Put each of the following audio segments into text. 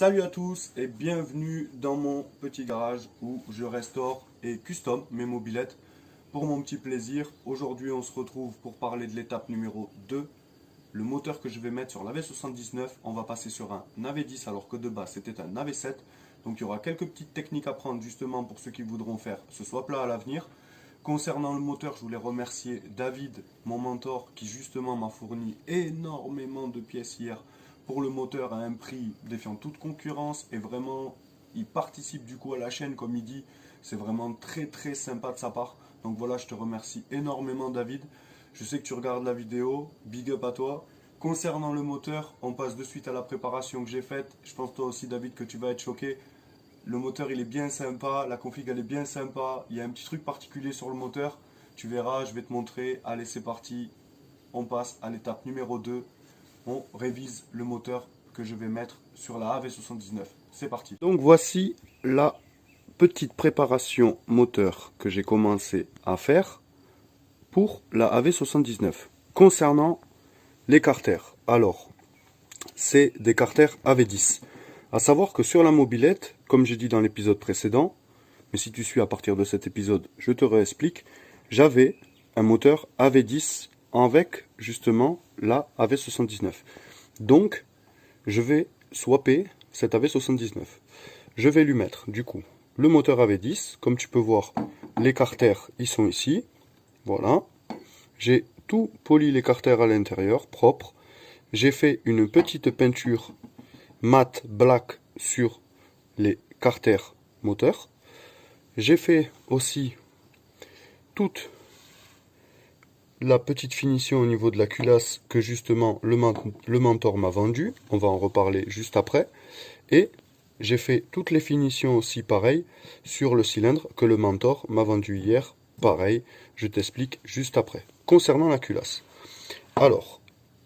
Salut à tous et bienvenue dans mon petit garage où je restaure et custom mes mobylettes pour mon petit plaisir. Aujourd'hui on se retrouve pour parler de l'étape numéro 2. Le moteur que je vais mettre sur la V79, on va passer sur un AV10 alors que de base c'était un AV7. Donc il y aura quelques petites techniques à prendre justement pour ceux qui voudront faire ce swap là à l'avenir. Concernant le moteur, je voulais remercier David, mon mentor, qui justement m'a fourni énormément de pièces hier pour le moteur à un prix défiant toute concurrence et vraiment il participe du coup à la chaîne comme il dit. C'est vraiment très très sympa de sa part. Donc voilà, je te remercie énormément David. Je sais que tu regardes la vidéo, big up à toi. Concernant le moteur, on passe de suite à la préparation que j'ai faite. Je pense toi aussi David que tu vas être choqué. Le moteur il est bien sympa, la config elle est bien sympa. Il y a un petit truc particulier sur le moteur. Tu verras, je vais te montrer. Allez c'est parti. On passe à l'étape numéro 2. On révise le moteur que je vais mettre sur la AV79. C'est parti. Donc voici la petite préparation moteur que j'ai commencé à faire pour la AV79. Concernant les carters, alors c'est des carters AV10. À savoir que sur la mobilette, comme j'ai dit dans l'épisode précédent, mais si tu suis à partir de cet épisode, je te réexplique, j'avais un moteur AV10 avec justement la AV79. Donc, je vais swapper cette AV79. Je vais lui mettre du coup le moteur AV10. Comme tu peux voir, les carters, ils sont ici. Voilà. J'ai tout poli les carters à l'intérieur, propre. J'ai fait une petite peinture mat black sur les carters moteurs. J'ai fait aussi toute la petite finition au niveau de la culasse que justement le mentor m'a vendu. On va en reparler juste après. Et j'ai fait toutes les finitions aussi pareil sur le cylindre que le mentor m'a vendu hier. Pareil, je t'explique juste après. Concernant la culasse. Alors,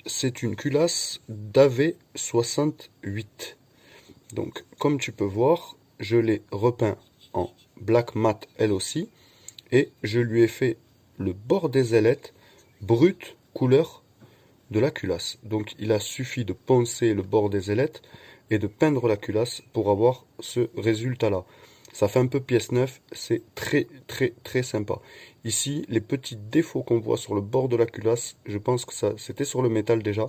c'est une culasse d'AV68. Donc, comme tu peux voir, je l'ai repeint en black mat elle aussi. Et je lui ai fait le bord des ailettes brut couleur de la culasse. Donc, il a suffi de poncer le bord des ailettes et de peindre la culasse pour avoir ce résultat-là. Ça fait un peu pièce neuve, c'est très très très sympa. Ici, les petits défauts qu'on voit sur le bord de la culasse, je pense que ça c'était sur le métal déjà.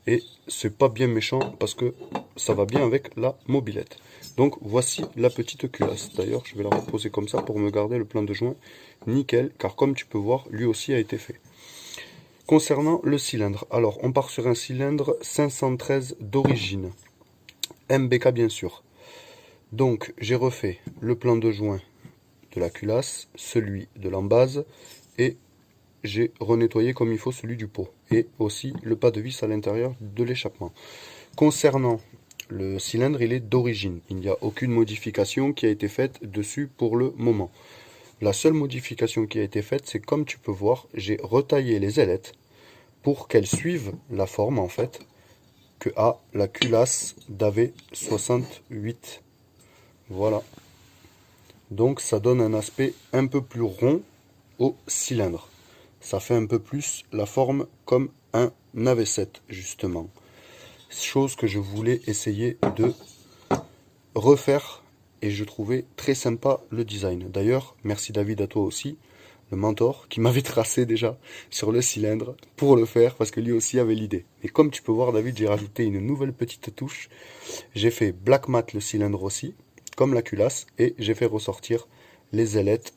Et c'est pas bien méchant parce que ça va bien avec la mobilette. Donc voici la petite culasse. D'ailleurs, je vais la reposer comme ça pour me garder le plein de joint nickel. Car comme tu peux voir, lui aussi a été fait. Concernant le cylindre, alors on part sur un cylindre 513 d'origine. MBK bien sûr. Donc j'ai refait le plan de joint de la culasse, celui de l'embase et j'ai renettoyé comme il faut celui du pot et aussi le pas de vis à l'intérieur de l'échappement. Concernant le cylindre, il est d'origine. Il n'y a aucune modification qui a été faite dessus pour le moment. La seule modification qui a été faite, c'est comme tu peux voir, j'ai retaillé les ailettes pour qu'elles suivent la forme en fait que a la culasse d'AV68. Voilà. Donc ça donne un aspect un peu plus rond au cylindre. Ça fait un peu plus la forme comme un AV7 justement. Chose que je voulais essayer de refaire et je trouvais très sympa le design. D'ailleurs, merci David à toi aussi, le mentor, qui m'avait tracé déjà sur le cylindre pour le faire parce que lui aussi avait l'idée. Et comme tu peux voir David, j'ai rajouté une nouvelle petite touche. J'ai fait black mat le cylindre aussi, comme la culasse, et j'ai fait ressortir les ailettes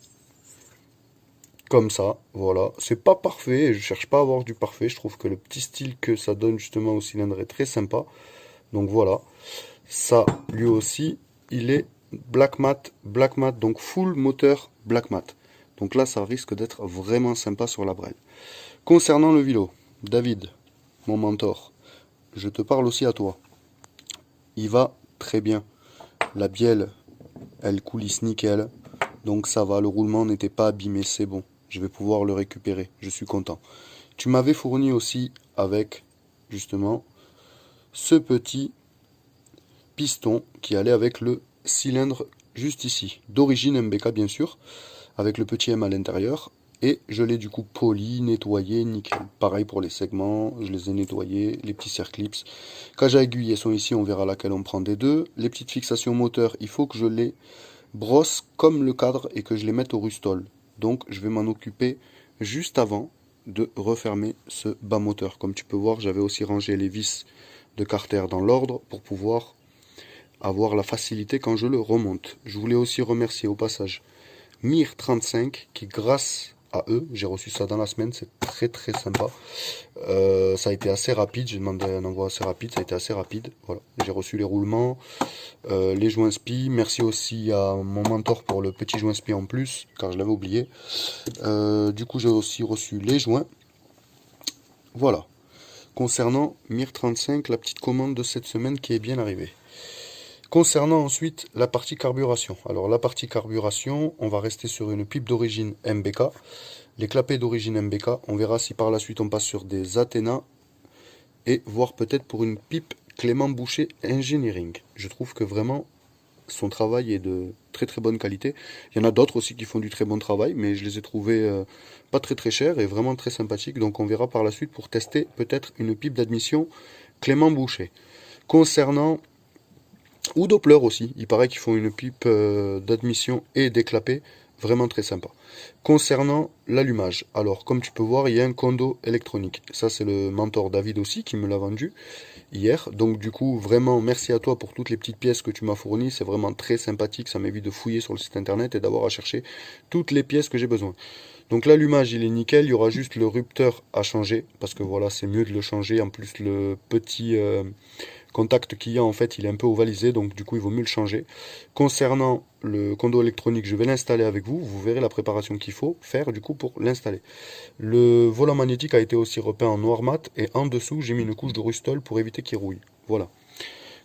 comme ça, voilà. C'est pas parfait, je cherche pas à avoir du parfait, je trouve que le petit style que ça donne justement au cylindre est très sympa. Donc voilà, ça lui aussi, il est black mat, donc full moteur black mat. Donc là, ça risque d'être vraiment sympa sur la brelle. Concernant le vélo, David, mon mentor, je te parle aussi à toi. Il va très bien. La bielle, elle coulisse nickel. Donc ça va, le roulement n'était pas abîmé, c'est bon. Je vais pouvoir le récupérer, je suis content. Tu m'avais fourni aussi avec, justement, ce petit piston qui allait avec le cylindre juste ici. D'origine MBK bien sûr, avec le petit M à l'intérieur. Et je l'ai du coup poli, nettoyé, nickel. Pareil pour les segments, je les ai nettoyés, les petits circlips. Cage à aiguilles, elles sont ici, on verra laquelle on prend des deux. Les petites fixations moteurs, il faut que je les brosse comme le cadre et que je les mette au rustol. Donc je vais m'en occuper juste avant de refermer ce bas moteur. Comme tu peux voir, j'avais aussi rangé les vis de carter dans l'ordre pour pouvoir avoir la facilité quand je le remonte. Je voulais aussi remercier au passage Mir35 qui, grâce à eux, j'ai reçu ça dans la semaine, c'est très sympa. Ça a été assez rapide, j'ai demandé un envoi assez rapide, ça a été assez rapide. Voilà, j'ai reçu les roulements, les joints spi. Merci aussi à mon mentor pour le petit joint spi en plus, car je l'avais oublié. Du coup, j'ai aussi reçu les joints. Voilà. Concernant Mir35, la petite commande de cette semaine qui est bien arrivée. Concernant ensuite la partie carburation. Alors la partie carburation, on va rester sur une pipe d'origine MBK. Les clapets d'origine MBK, on verra si par la suite on passe sur des Athena et voire peut-être pour une pipe Clément Boucher Engineering. Je trouve que vraiment son travail est de très bonne qualité. Il y en a d'autres aussi qui font du très bon travail, mais je les ai trouvés pas très chers et vraiment très sympathiques. Donc on verra par la suite pour tester peut-être une pipe d'admission Clément Boucher. Concernant ou Doppler aussi, il paraît qu'ils font une pipe d'admission et déclapée, vraiment très sympa. Concernant l'allumage, alors comme tu peux voir, il y a un condo électronique. Ça c'est le mentor David aussi qui me l'a vendu hier. Donc du coup, vraiment merci à toi pour toutes les petites pièces que tu m'as fournies. C'est vraiment très sympathique, ça m'évite de fouiller sur le site internet et d'avoir à chercher toutes les pièces que j'ai besoin. Donc l'allumage il est nickel, il y aura juste le rupteur à changer, parce que voilà c'est mieux de le changer. En plus le petit contact qu'il y a en fait il est un peu ovalisé, donc du coup il vaut mieux le changer. Concernant le condo électronique, je vais l'installer avec vous, vous verrez la préparation qu'il faut faire du coup pour l'installer. Le volant magnétique a été aussi repeint en noir mat et en dessous j'ai mis une couche de rustol pour éviter qu'il rouille. Voilà.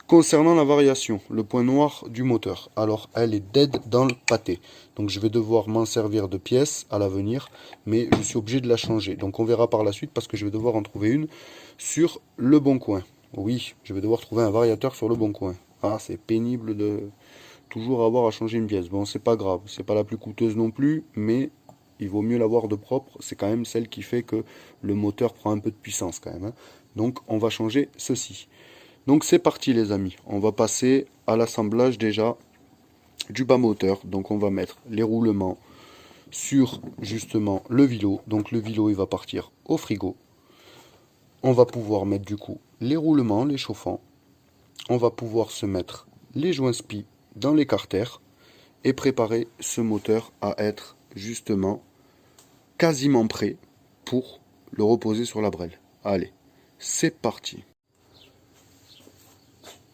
Concernant la variation, le point noir du moteur, alors elle est dead dans le pâté. Donc je vais devoir m'en servir de pièces à l'avenir, mais je suis obligé de la changer. Donc on verra par la suite parce que je vais devoir en trouver une sur le bon coin. Oui, je vais devoir trouver un variateur sur le bon coin. Ah, c'est pénible de toujours avoir à changer une pièce. Bon, c'est pas grave, c'est pas la plus coûteuse non plus, mais il vaut mieux l'avoir de propre. C'est quand même celle qui fait que le moteur prend un peu de puissance quand même, hein. Donc on va changer ceci. Donc c'est parti les amis, on va passer à l'assemblage déjà du bas moteur. Donc on va mettre les roulements sur justement le vilo. Donc le vilo il va partir au frigo. On va pouvoir mettre du coup les roulements, les chauffants. On va pouvoir se mettre les joints spi dans les carters et préparer ce moteur à être justement quasiment prêt pour le reposer sur la brelle. Allez, c'est parti.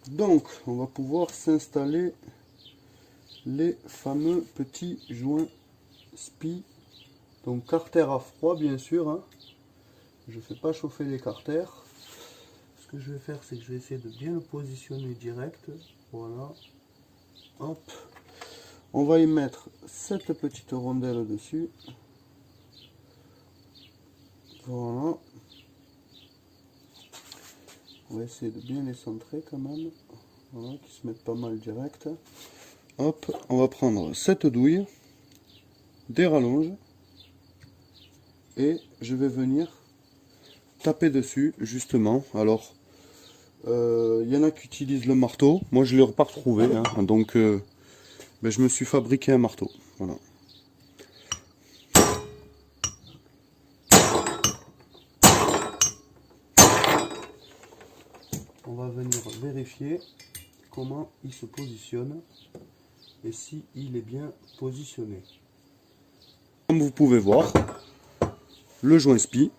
Donc, on va pouvoir s'installer les fameux petits joints spi. Donc, carter à froid, bien sûr, hein. Je ne fais pas chauffer les carters. Ce que je vais faire, c'est que je vais essayer de bien le positionner direct. Voilà. Hop. On va y mettre cette petite rondelle dessus. Voilà. On va essayer de bien les centrer quand même. Voilà, qui se mettent pas mal direct. Hop, on va prendre cette douille, des rallonges, et je vais venir taper dessus, justement. Alors, il y en a qui utilisent le marteau. Moi, je ne l'ai pas retrouvé, hein, donc ben, je me suis fabriqué un marteau. Voilà. On va venir vérifier comment il se positionne et si il est bien positionné. Comme vous pouvez voir, le joint spi,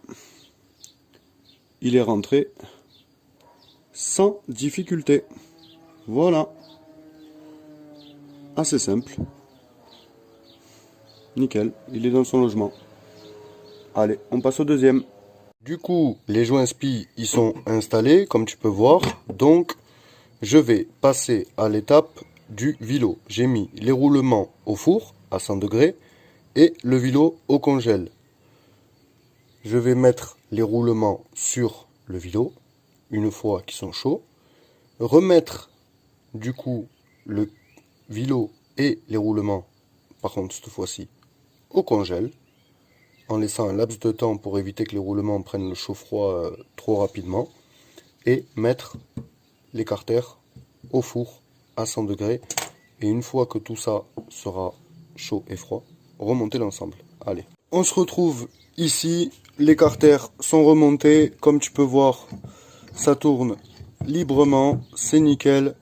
il est rentré sans difficulté. Voilà. Assez simple. Nickel, il est dans son logement. Allez, on passe au deuxième. Du coup, les joints spi, ils sont installés, comme tu peux voir. Donc, je vais passer à l'étape du vilo. J'ai mis les roulements au four à 100 degrés et le vilo au congèle. Je vais mettre les roulements sur le vilo une fois qu'ils sont chauds. Remettre du coup le vilo et les roulements, par contre cette fois-ci, au congèle. en laissant un laps de temps pour éviter que les roulements prennent le chaud-froid trop rapidement. Et mettre l'écarter au four à 100 degrés. Et une fois que tout ça sera chaud et froid, remonter l'ensemble. Allez. On se retrouve ici. Les carters sont remontés. Comme tu peux voir, ça tourne librement. C'est nickel.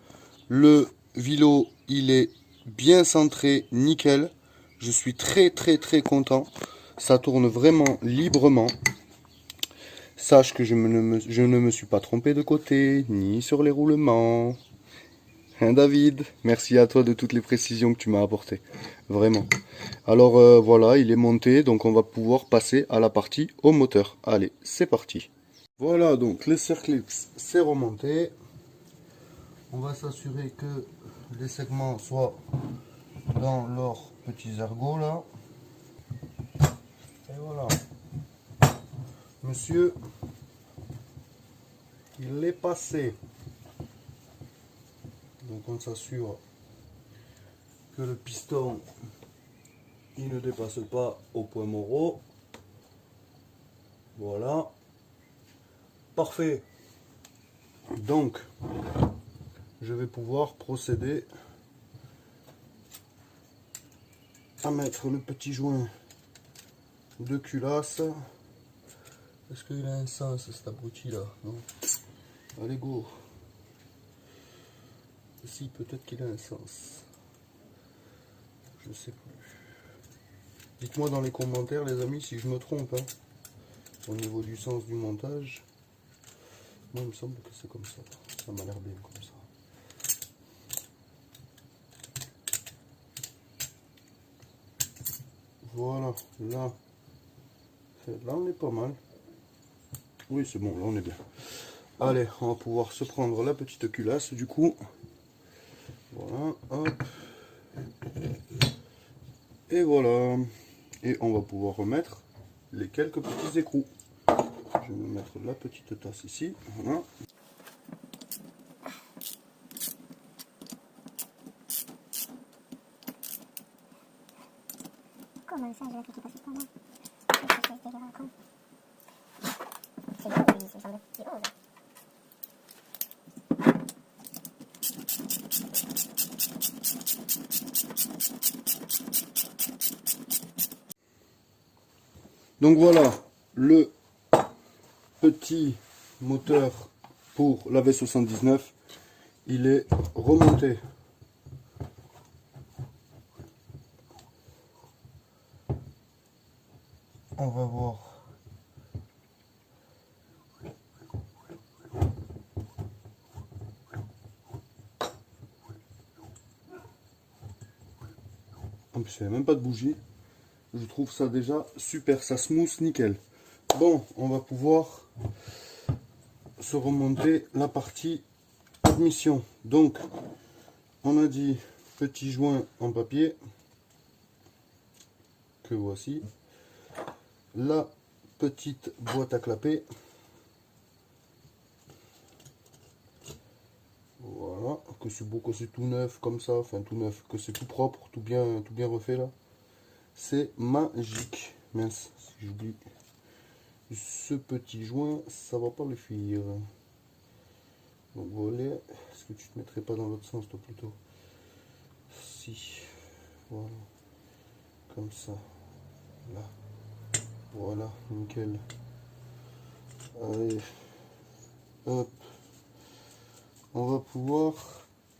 Le vilo, il est bien centré, nickel. Je suis très content. Ça tourne vraiment librement. Sache que je ne me suis pas trompé de côté, ni sur les roulements. Hein, David, merci à toi de toutes les précisions que tu m'as apportées. Vraiment. Alors voilà, il est monté, donc on va pouvoir passer à la partie au moteur. Allez, c'est parti. Voilà, donc les Circlix, c'est remonté. On va s'assurer que les segments soient dans leurs petits ergots là. Et voilà. Monsieur, il est passé. Donc on s'assure que le piston il ne dépasse pas au point Moreau. Voilà. Parfait. Donc je vais pouvoir procéder à mettre le petit joint de culasse. Est-ce qu'il a un sens cet abruti là? Non. Allez go. Si, peut-être qu'il a un sens. Je sais plus. Dites-moi dans les commentaires les amis si je me trompe hein, au niveau du sens du montage. Moi il me semble que c'est comme ça. Ça m'a l'air bien comme ça. Voilà, là on est pas mal. Oui c'est bon, là on est bien. Allez, on va pouvoir se prendre la petite culasse du coup. Voilà, hop. Et voilà. Et on va pouvoir remettre les quelques petits écrous. Je vais me mettre la petite tasse ici. Voilà. Comment ça, je vais appliquer pas sur moi. C'est bon, oui, ça me semble petit rose. Donc voilà, le petit moteur pour la V79, il est remonté. On va voir. En plus, il n'y a même pas de bougie. Je trouve ça déjà super, ça smooth nickel. Bon, on va pouvoir se remonter la partie admission. Donc, on a dit petit joint en papier, que voici. La petite boîte à clapper. Voilà, que c'est beau, que c'est tout neuf comme ça, enfin tout neuf, que c'est tout propre, tout bien refait là. C'est magique. Mince, si j'oublie ce petit joint, ça va pas le fuir. Donc voilà, est-ce que tu te mettrais pas dans l'autre sens toi plutôt? Si, voilà, comme ça, là, voilà, nickel. Allez, hop, on va pouvoir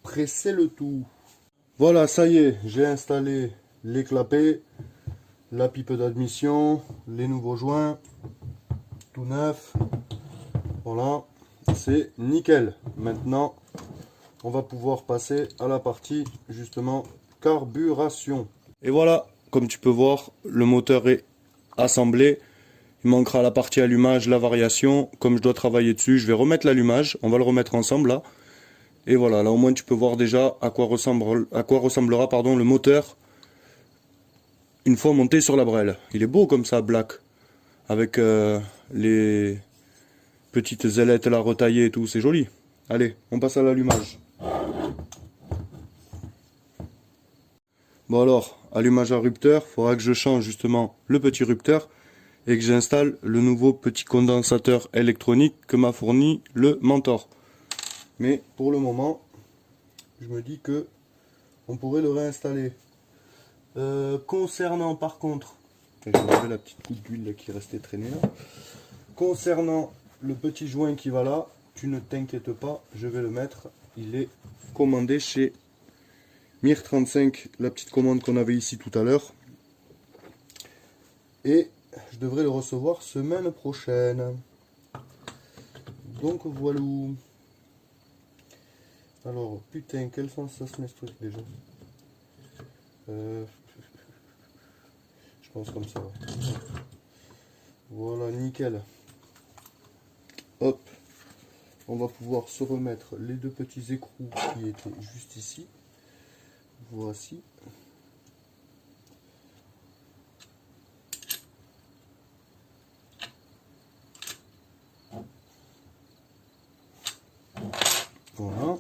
presser le tout. Voilà, ça y est, j'ai installé les clapets, la pipe d'admission, les nouveaux joints, tout neuf. Voilà, c'est nickel. Maintenant, on va pouvoir passer à la partie justement carburation. Et voilà, comme tu peux voir, le moteur est assemblé. Il manquera la partie allumage, la variation. Comme je dois travailler dessus, je vais remettre l'allumage. On va le remettre ensemble là. Et voilà, là au moins tu peux voir déjà à quoi ressemblera le moteur une fois monté sur la brelle. Il est beau comme ça, black, avec les petites ailettes là retaillées et tout, c'est joli. Allez, on passe à l'allumage. Bon alors, allumage à rupteur, il faudra que je change justement le petit rupteur. et que j'installe le nouveau petit condensateur électronique que m'a fourni le Mentor. Mais pour le moment, je me dis que on pourrait le réinstaller. Concernant par contre, je vais enlever la petite goutte d'huile qui restait traînée là. Concernant le petit joint qui va là, tu ne t'inquiètes pas, je vais le mettre. Il est commandé chez Mir35, la petite commande qu'on avait ici tout à l'heure. Et je devrais le recevoir semaine prochaine. Donc voilà. Alors, putain, quel sens ça se met ce truc déjà? Je pense comme ça. Voilà, nickel. Hop. On va pouvoir se remettre les deux petits écrous qui étaient juste ici. Voici. Voilà.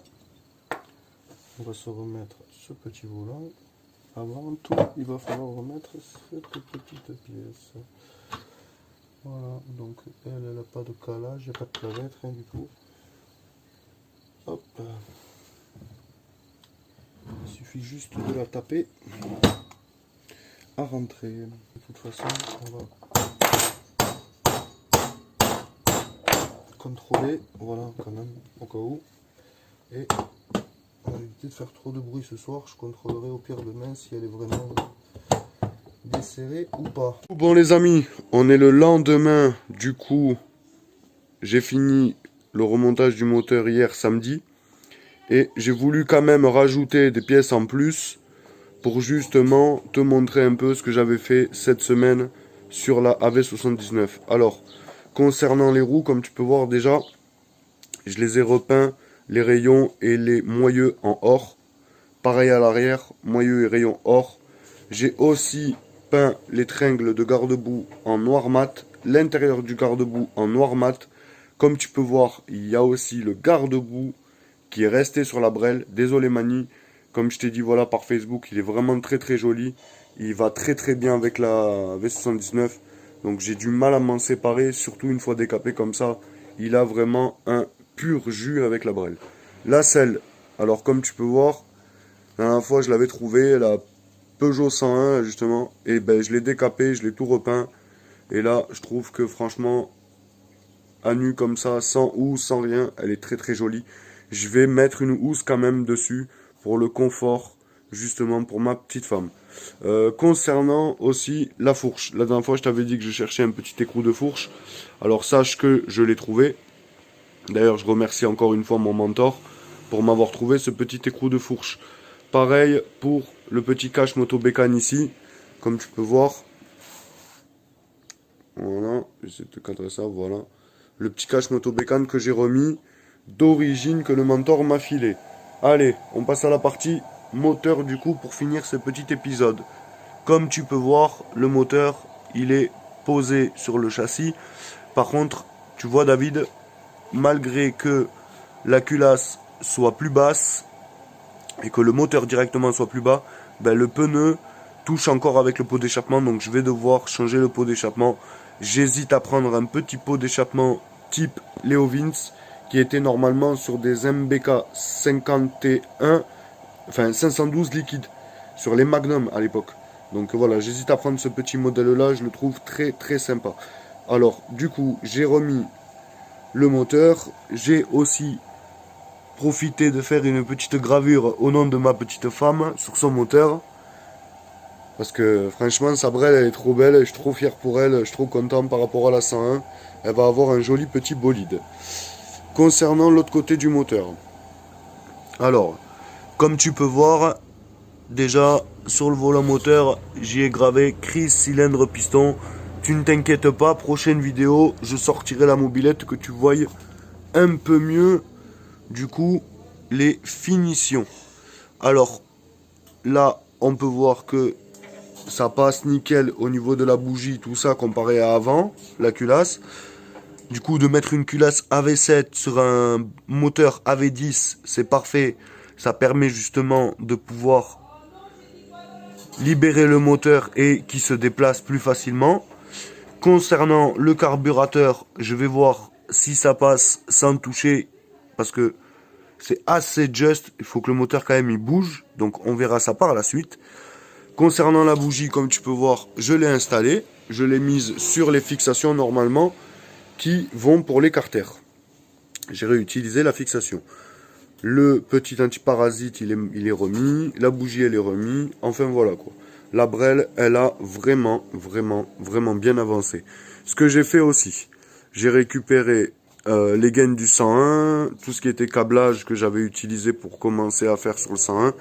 On va se remettre ce petit volant. Avant tout, il va falloir remettre cette petite pièce. Voilà, donc elle n'a pas de calage, il n'y a pas de clavette, rien du tout. Hop. Il suffit juste de la taper à rentrer. De toute façon, on va contrôler, voilà, quand même, au cas où. Et on va éviter de faire trop de bruit ce soir. Je contrôlerai au pire demain si elle est vraiment desserrée ou pas. Bon les amis, on est le lendemain. Du coup, j'ai fini le remontage du moteur hier samedi. Et j'ai voulu quand même rajouter des pièces en plus pour justement te montrer un peu ce que j'avais fait cette semaine sur la AV79. Alors, concernant les roues, comme tu peux voir déjà, je les ai repeints, les rayons et les moyeux en or. Pareil à l'arrière, moyeux et rayons or. J'ai aussi peint les tringles de garde-boue en noir mat, l'intérieur du garde-boue en noir mat. Comme tu peux voir, il y a aussi le garde-boue qui est resté sur la brelle. Désolé Mani, comme je t'ai dit, voilà, par Facebook, il est vraiment très très joli. Il va très très bien avec la V79. Donc j'ai du mal à m'en séparer, surtout une fois décapé comme ça. Il a vraiment un pur jus avec la brelle. La selle, alors comme tu peux voir, la dernière fois je l'avais trouvé, la Peugeot 101 justement. Et ben je l'ai décapé, je l'ai tout repeint. Et là, je trouve que franchement, à nu comme ça, sans housse, sans rien, elle est très très jolie. Je vais mettre une housse quand même dessus pour le confort, justement pour ma petite femme. Concernant aussi la fourche, la dernière fois je t'avais dit que je cherchais un petit écrou de fourche. Alors sache que je l'ai trouvé. D'ailleurs je remercie encore une fois mon mentor pour m'avoir trouvé ce petit écrou de fourche. Pareil pour le petit cache moto bécane ici, comme tu peux voir. Voilà, j'essaie de te cadrer ça, voilà. Le petit cache moto bécane que j'ai remis d'origine, que le mentor m'a filé. Allez, on passe à la partie moteur du coup pour finir ce petit épisode. Comme tu peux voir, le moteur, il est posé sur le châssis. Par contre, tu vois David, malgré que la culasse soit plus basse et que le moteur directement soit plus bas, ben le pneu touche encore avec le pot d'échappement, donc je vais devoir changer le pot d'échappement. J'hésite à prendre un petit pot d'échappement type Leo Vince qui était normalement sur des MBK 51, enfin 512 liquides sur les Magnum à l'époque. Donc voilà, j'hésite à prendre ce petit modèle là, je le trouve très très sympa. Alors du coup, j'ai remis le moteur, j'ai aussi profité de faire une petite gravure au nom de ma petite femme sur son moteur. Parce que franchement, sa brelle, elle est trop belle, je suis trop fier pour elle, je suis trop content par rapport à la 101. Elle va avoir un joli petit bolide. Concernant l'autre côté du moteur. Alors, comme tu peux voir, déjà sur le volant moteur, j'y ai gravé Chris cylindre piston. Tu ne t'inquiètes pas, prochaine vidéo, je sortirai la mobilette que tu voyes un peu mieux, du coup, les finitions. Alors, là, on peut voir que ça passe nickel au niveau de la bougie, tout ça, comparé à avant, la culasse. Du coup, de mettre une culasse AV7 sur un moteur AV10, c'est parfait. Ça permet justement de pouvoir libérer le moteur et qui se déplace plus facilement. Concernant le carburateur, je vais voir si ça passe sans toucher, parce que c'est assez juste, il faut que le moteur quand même il bouge, donc on verra ça par la suite. Concernant la bougie, comme tu peux voir, je l'ai installée, je l'ai mise sur les fixations normalement qui vont pour les carters. J'ai réutilisé la fixation. Le petit antiparasite, il est remis, la bougie, elle est remise, enfin voilà quoi. La brelle, elle a vraiment bien avancé. Ce que j'ai fait aussi, j'ai récupéré les gaines du 101, tout ce qui était câblage que j'avais utilisé pour commencer à faire sur le 101,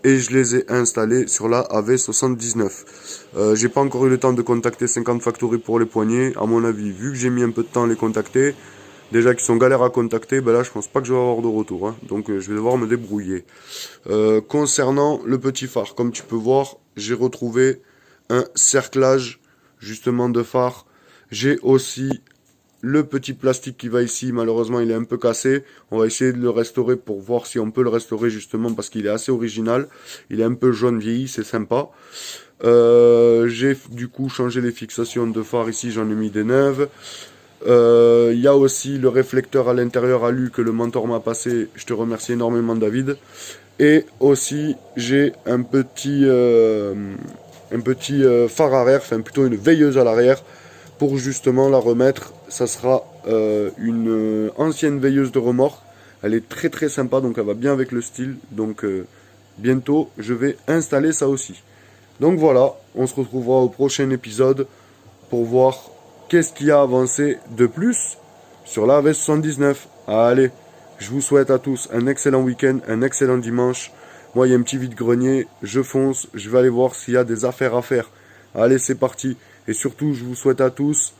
et je les ai installés sur la AV79. J'ai pas encore eu le temps de contacter 50 Factory pour les poignées. À mon avis, vu que j'ai mis un peu de temps à les contacter, déjà qu'ils sont galères à contacter, ben là je pense pas que je vais avoir de retour, hein. Donc je vais devoir me débrouiller. Concernant le petit phare, comme tu peux voir, j'ai retrouvé un cerclage justement de phare. J'ai aussi le petit plastique qui va ici, malheureusement il est un peu cassé. On va essayer de le restaurer pour voir si on peut le restaurer justement parce qu'il est assez original. Il est un peu jaune vieilli, c'est sympa. J'ai du coup changé les fixations de phare ici, j'en ai mis des neuves. Il y a aussi le réflecteur à l'intérieur alu que le mentor m'a passé. Je te remercie énormément David. Et aussi j'ai un petit phare arrière, enfin plutôt une veilleuse à l'arrière pour justement la remettre. Ça sera une ancienne veilleuse de remorque. Elle est très sympa, donc elle va bien avec le style. Donc bientôt je vais installer ça aussi. Donc voilà, on se retrouvera au prochain épisode pour voir qu'est-ce qui a avancé de plus sur la AV79. Allez, je vous souhaite à tous un excellent week-end, un excellent dimanche. Moi, il y a un petit vide-grenier, je fonce, je vais aller voir s'il y a des affaires à faire. Allez, c'est parti. Et surtout, je vous souhaite à tous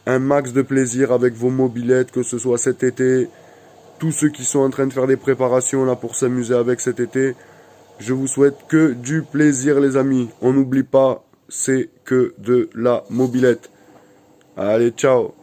un max de plaisir avec vos mobilettes, que ce soit cet été. Tous ceux qui sont en train de faire des préparations là pour s'amuser avec cet été, je vous souhaite que du plaisir les amis. On n'oublie pas, c'est que de la mobilette. Allez, ciao.